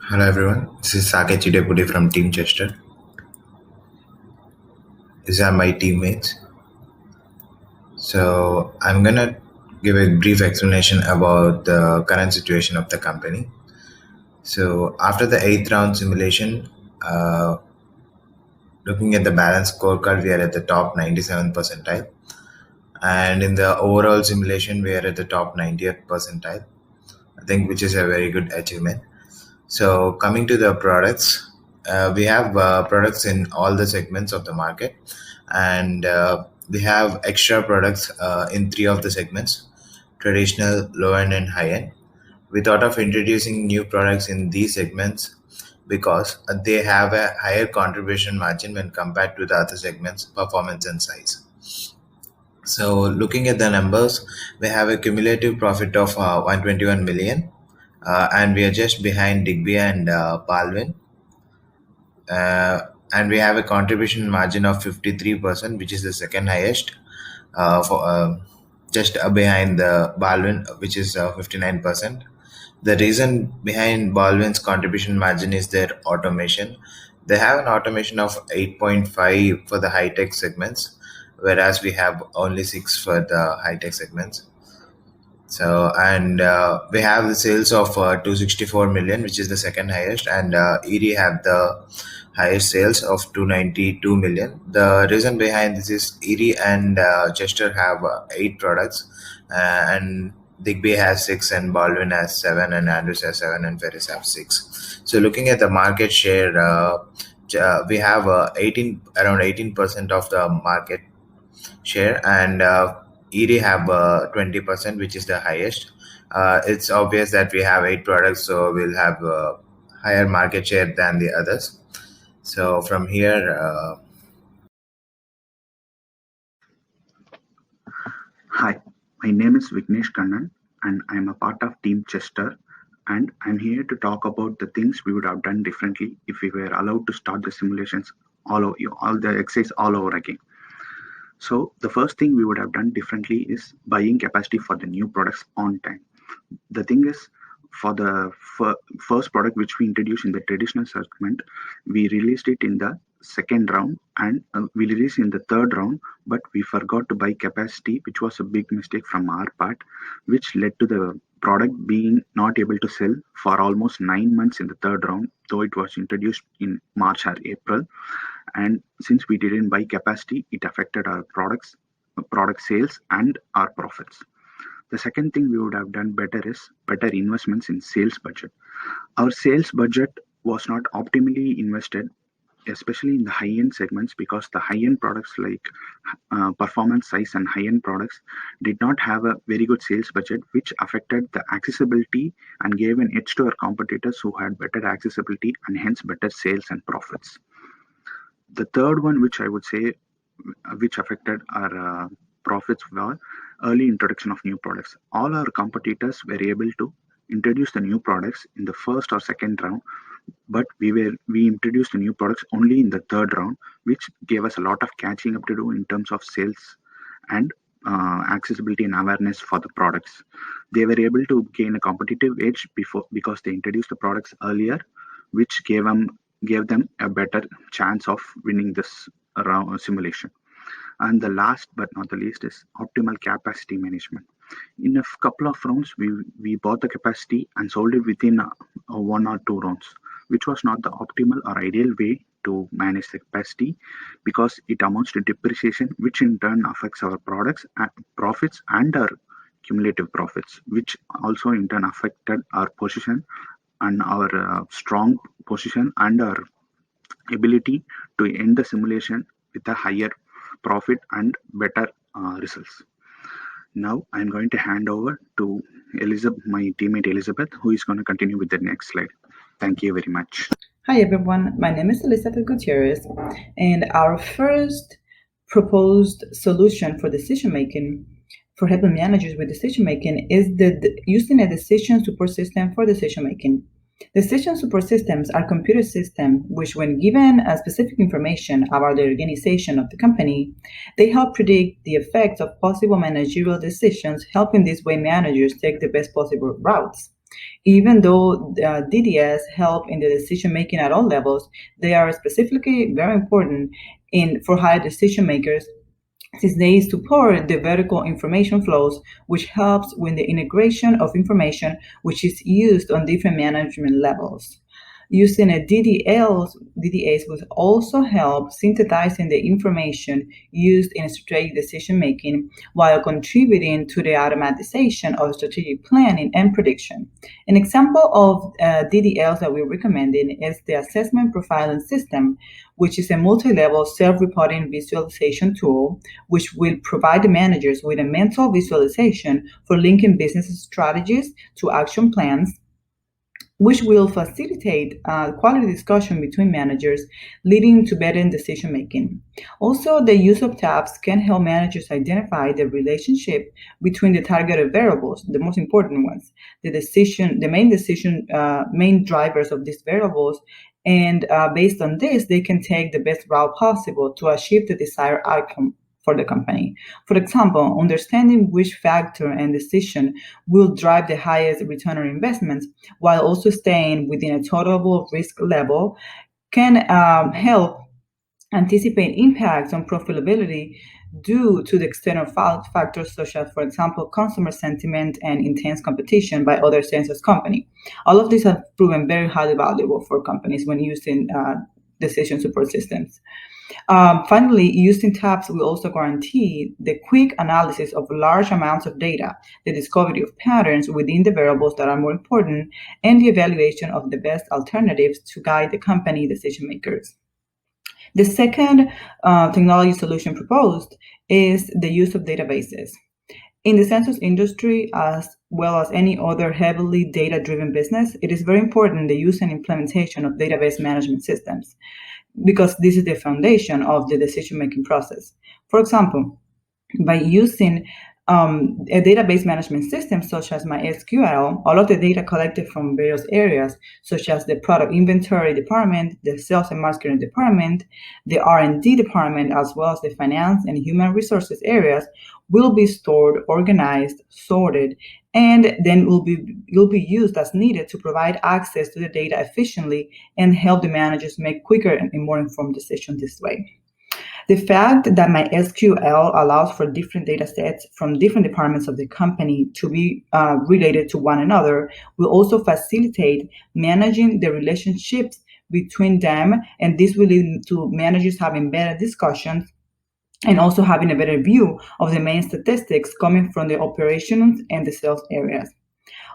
Hello everyone, this is Saket Chidepudi from Team Chester. These are my teammates. So I'm gonna give a brief explanation about the current situation of the company. So after the eighth round simulation, uh, looking at the balance scorecard, we are at the top 97 percentile, and in the overall simulation, we are at the top 90th percentile. I think which is a very good achievement. So coming to the products, we have products in all the segments of the market, and we have extra products in three of the segments: traditional, low end, and high end. We thought of introducing new products in these segments because they have a higher contribution margin when compared to the other segments, performance and size. So looking at the numbers, we have a cumulative profit of 121 million, and we are just behind Digby and Palvin. And we have a contribution margin of 53%, which is the second highest, for just behind the Baldwin, which is 59%. The reason behind Baldwin's contribution margin is their automation. They have an automation of 8.5 for the high tech segments, whereas we have only 6 for the high tech segments. So, and we have the sales of 264 million, which is the second highest, and ED have the highest sales of 292 million. The reason behind this is ED and Chester have 8 products, and Digby has 6, and Baldwin has 7, and Andrews has 7, and Ferris have 6. So, looking at the market share, we have around 18% of the market share, and ED have 20%, which is the highest. It's obvious that we have 8 products, so we'll have higher market share than the others. So from here, Hi, my name is Vignesh Kannan and I'm a part of Team Chester, and I'm here to talk about the things we would have done differently if we were allowed to start the simulations all the exercise all over again. So the first thing we would have done differently is buying capacity for the new products on time. The thing is, for the first product which we introduced in the traditional segment, we released it in the second round, and we released in the third round, but we forgot to buy capacity, which was a big mistake from our part, which led to the product being not able to sell for almost 9 months in the third round, though it was introduced in March or April. And since we didn't buy capacity, it affected our product sales and our profits. The second thing we would have done better is better investments in sales budget. Our sales budget was not optimally invested, especially in the high end segments, because the high end products like performance size and high end products did not have a very good sales budget, which affected the accessibility and gave an edge to our competitors who had better accessibility and hence better sales and profits. The third one, which I would say, which affected our profits, were early introduction of new products. All our competitors were able to introduce the new products in the first or second round, but we introduced the new products only in the third round, which gave us a lot of catching up to do in terms of sales and accessibility and awareness for the products. They were able to gain a competitive edge before because they introduced the products earlier, which gave them a better chance of winning this round simulation. And the last but not the least is optimal capacity management. In a couple of rounds, we bought the capacity and sold it within 1 or 2 rounds, which was not the optimal or ideal way to manage the capacity, because it amounts to depreciation, which in turn affects our products, profits, and our cumulative profits, which also in turn affected our position and our strong position and our ability to end the simulation with a higher profit and better results. Now I'm going to hand over to Elizabeth, my teammate Elizabeth, who is going to continue with the next slide. Thank you very much. Hi everyone, my name is Elizabeth Gutierrez, and our first proposed solution for decision making, for helping managers with decision making, is using a decision support system for decision making. Decision support systems are computer systems which, when given specific information about the organization of the company, they help predict the effects of possible managerial decisions, helping this way managers take the best possible routes. Even though DDS help in the decision making at all levels, they are specifically very important for higher decision makers since they support the vertical information flows, which helps with the integration of information which is used on different management levels. Using a DDAs will also help synthesizing the information used in strategic decision making while contributing to the automatization of strategic planning and prediction. An example of DDLs that we're recommending is the Assessment Profiling System, which is a multi-level self-reporting visualization tool, which will provide the managers with a mental visualization for linking business strategies to action plans, which will facilitate quality discussion between managers, leading to better decision making. Also, the use of tabs can help managers identify the relationship between the targeted variables, the most important ones, main drivers of these variables, and based on this, they can take the best route possible to achieve the desired outcome for the company. For example, understanding which factor and decision will drive the highest return on investments while also staying within a tolerable risk level can help anticipate impacts on profitability due to the external factors such as, for example, consumer sentiment and intense competition by other census companies. All of these have proven very highly valuable for companies when using decision support systems. Finally, using tabs will also guarantee the quick analysis of large amounts of data, the discovery of patterns within the variables that are more important, and the evaluation of the best alternatives to guide the company decision makers. The second technology solution proposed is the use of databases. In the census industry, as well as any other heavily data-driven business, it is very important the use and implementation of database management systems, because this is the foundation of the decision-making process. For example, by using a database management system such as MySQL, all of the data collected from various areas, such as the product inventory department, the sales and marketing department, the R&D department, as well as the finance and human resources areas, will be stored, organized, sorted, and then will be used as needed to provide access to the data efficiently and help the managers make quicker and more informed decisions this way. The fact that MySQL allows for different data sets from different departments of the company to be related to one another will also facilitate managing the relationships between them, and this will lead to managers having better discussions and also having a better view of the main statistics coming from the operations and the sales areas.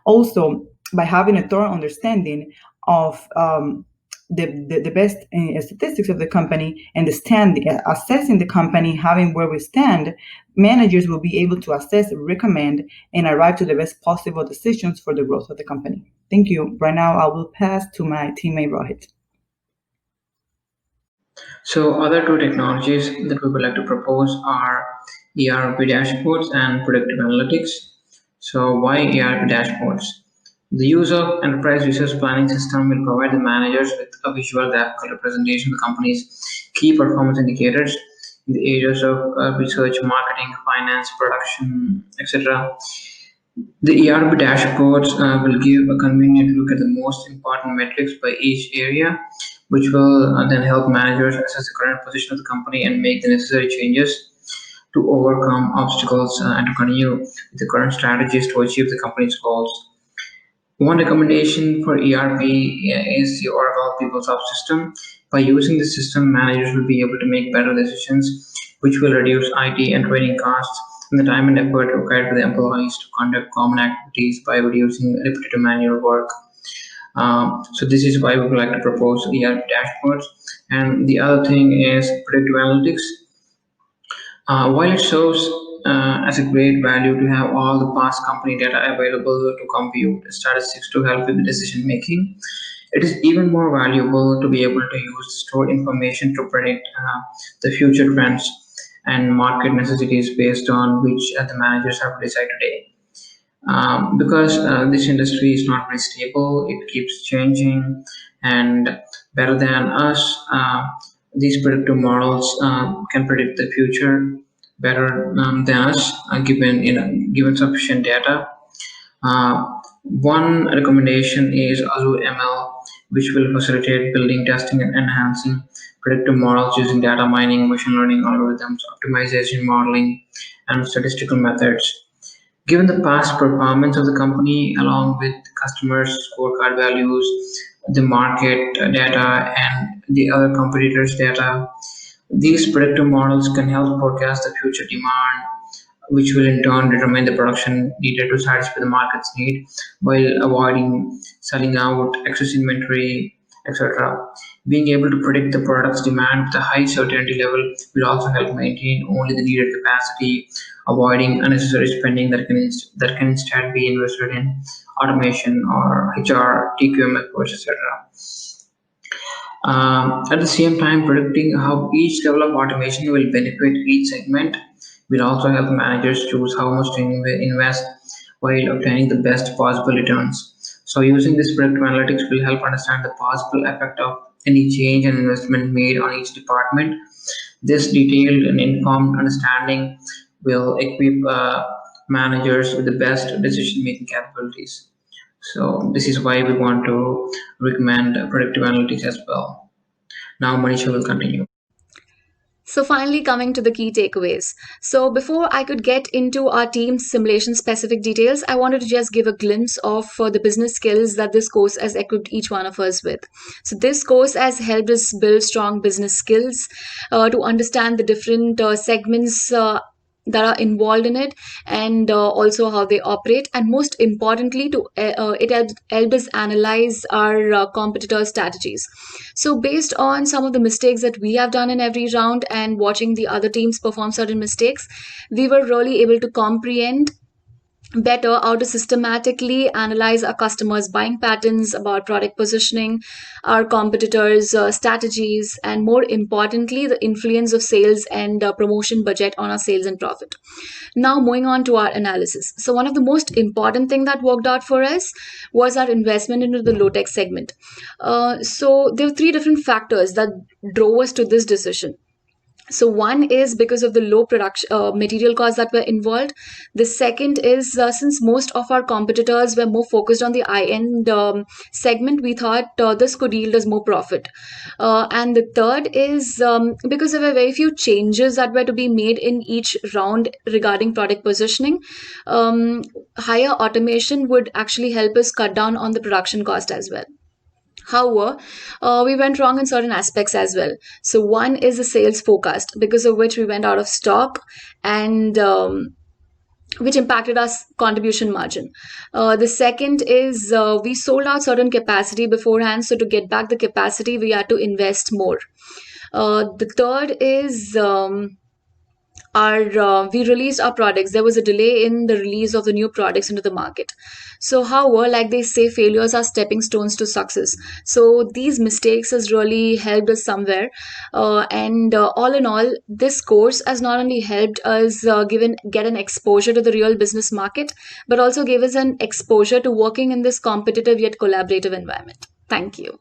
Also, by having a thorough understanding of the best statistics of the company and assessing the company, having where we stand, managers will be able to assess, recommend, and arrive to the best possible decisions for the growth of the company. Thank you. Right now, I will pass to my teammate Rohit. So other two technologies that we would like to propose are ERP dashboards and predictive analytics. So why ERP dashboards? The use of enterprise resource planning system will provide the managers with a visual graphical representation of the company's key performance indicators in the areas of research, marketing, finance, production, etc. The ERP dashboards will give a convenient look at the most important metrics by each area, which will then help managers assess the current position of the company and make the necessary changes to overcome obstacles and to continue with the current strategies to achieve the company's goals. One recommendation for ERP is the Oracle PeopleSoft system. By using the system, managers will be able to make better decisions, which will reduce IT and training costs and the time and effort required for the employees to conduct common activities by reducing repetitive manual work. So this is why we would like to propose ERP dashboards. And the other thing is predictive analytics. While it shows as a great value to have all the past company data available to compute statistics to help with the decision making, it is even more valuable to be able to use stored information to predict the future trends and market necessities based on which the managers have to decide today. Because this industry is not very stable, it keeps changing, and better than us, these predictive models can predict the future better than us, given sufficient data. One recommendation is Azure ML, which will facilitate building, testing, and enhancing predictive models using data mining, machine learning algorithms, optimization modeling, and statistical methods. Given the past performance of the company, along with customers' scorecard values, the market data, and the other competitors' data, these predictive models can help forecast the future demand, which will in turn determine the production needed to satisfy the market's need while avoiding selling out excess inventory, etc. Being able to predict the product's demand with a high certainty level will also help maintain only the needed capacity, avoiding unnecessary spending that can instead be invested in automation or HR, TQM efforts, etc. At the same time, predicting how each level of automation will benefit each segment will also help managers choose how much to invest while obtaining the best possible returns. So, using this predictive analytics will help understand the possible effect of any change and investment made on each department. This detailed and informed understanding will equip managers with the best decision making capabilities. So, this is why we want to recommend predictive analytics as well. Now, Manisha will continue. So, finally, coming to the key takeaways. So, before I could get into our team's simulation specific details, I wanted to just give a glimpse of the business skills that this course has equipped each one of us with. So, this course has helped us build strong business skills to understand the different segments. That are involved in it, and also how they operate, and most importantly to it helped us analyze our competitor strategies. So based on some of the mistakes that we have done in every round and watching the other teams perform certain mistakes, we were really able to comprehend better how to systematically analyze our customers' buying patterns, about product positioning, our competitors' strategies, and more importantly, the influence of sales and promotion budget on our sales and profit. Now, moving on to our analysis. So, one of the most important thing that worked out for us was our investment into the low tech segment. So, there were three different factors that drove us to this decision. So one is because of the low production material costs that were involved. The second is since most of our competitors were more focused on the high end segment, we thought this could yield us more profit. And the third is because there were very few changes that were to be made in each round regarding product positioning. Higher automation would actually help us cut down on the production cost as well. However, we went wrong in certain aspects as well. So, one is the sales forecast, because of which we went out of stock and which impacted our contribution margin. The second is we sold out certain capacity beforehand. So, to get back the capacity, we had to invest more. The third is we released our products. There was a delay in the release of the new products into the market. So however, like they say, failures are stepping stones to success. So these mistakes has really helped us somewhere. And all in all, this course has not only helped us get an exposure to the real business market, but also gave us an exposure to working in this competitive yet collaborative environment. Thank you.